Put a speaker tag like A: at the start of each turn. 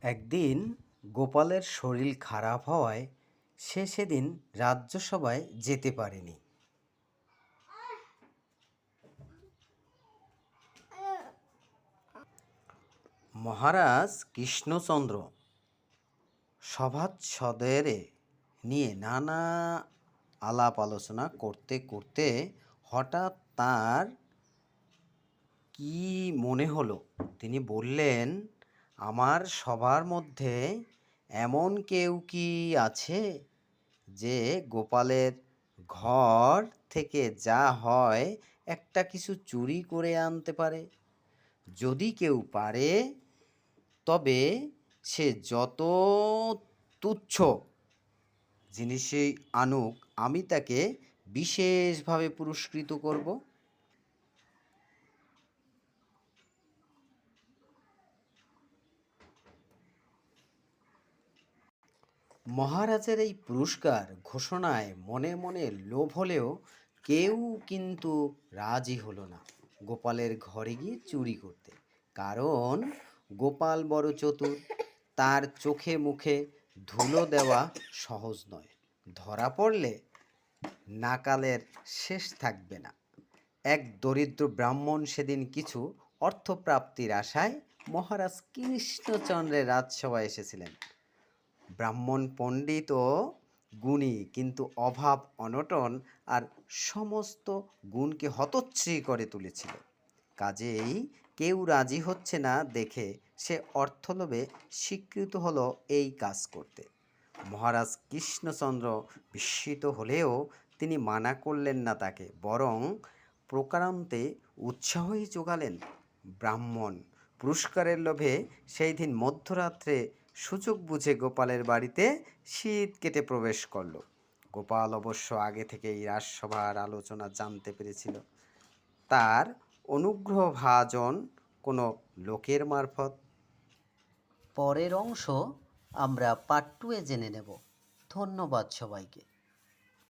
A: একদিন গোপালের শরীর খারাপ হওয়ায় সে সেদিন রাজ্যসভায় যেতে পারেনি। মহারাজ কৃষ্ণচন্দ্র সভাসদেরে নিয়ে নানা আলাপ আলোচনা করতে করতে হঠাৎ তার কি মনে হলো, তিনি বললেন, আমার সবার মধ্যে এমন কেউ কি আছে যে গোপালের ঘর থেকে যা হয় একটা কিছু চুরি করে আনতে পারে? যদি কেউ পারে তবে সে যত তুচ্ছ জিনিসই আনুক, আমি তাকে বিশেষভাবে পুরস্কৃত করব। মহারাজের এই পুরস্কার ঘোষণায় মনে মনে লোভ হলেও কেউ কিন্তু রাজি হলো না গোপালের ঘরে গিয়ে চুরি করতে। কারণ গোপাল বড় চতুর, তার চোখে মুখে ধুলো দেওয়া সহজ নয়। ধরা পড়লে নাকালের শেষ থাকবে না। এক দরিদ্র ব্রাহ্মণ সেদিন কিছু অর্থপ্রাপ্তির আশায় মহারাজ কৃষ্ণচন্দ্রের রাজসভায় এসেছিলেন। ব্রাহ্মণ পণ্ডিত ও গুণী, কিন্তু অভাব অনটন আর সমস্ত গুণকে হতচ্ছ্রী করে তুলেছিল। কাজেই কেউ রাজি হচ্ছে না দেখে সে অর্থলোভে স্বীকৃত হলো এই কাজ করতে। মহারাজ কৃষ্ণচন্দ্র বিস্মিত হলেও তিনি মানা করলেন না তাকে, বরং প্রকারান্তে উৎসাহই যোগালেন। ব্রাহ্মণ পুরস্কারের লোভে সেই দিন মধ্যরাত্রে সুযোগ বুঝে গোপালের বাড়িতে শীত কেটে প্রবেশ করল। গোপাল অবশ্য আগে থেকেই রাজসভার আলোচনা জানতে পেরেছিল, তার অনুগ্রহ ভাজন কোনো লোকের মারফত।
B: পরের অংশ আমরা পার্ট 2-এ জেনে নেব। ধন্যবাদ সবাইকে।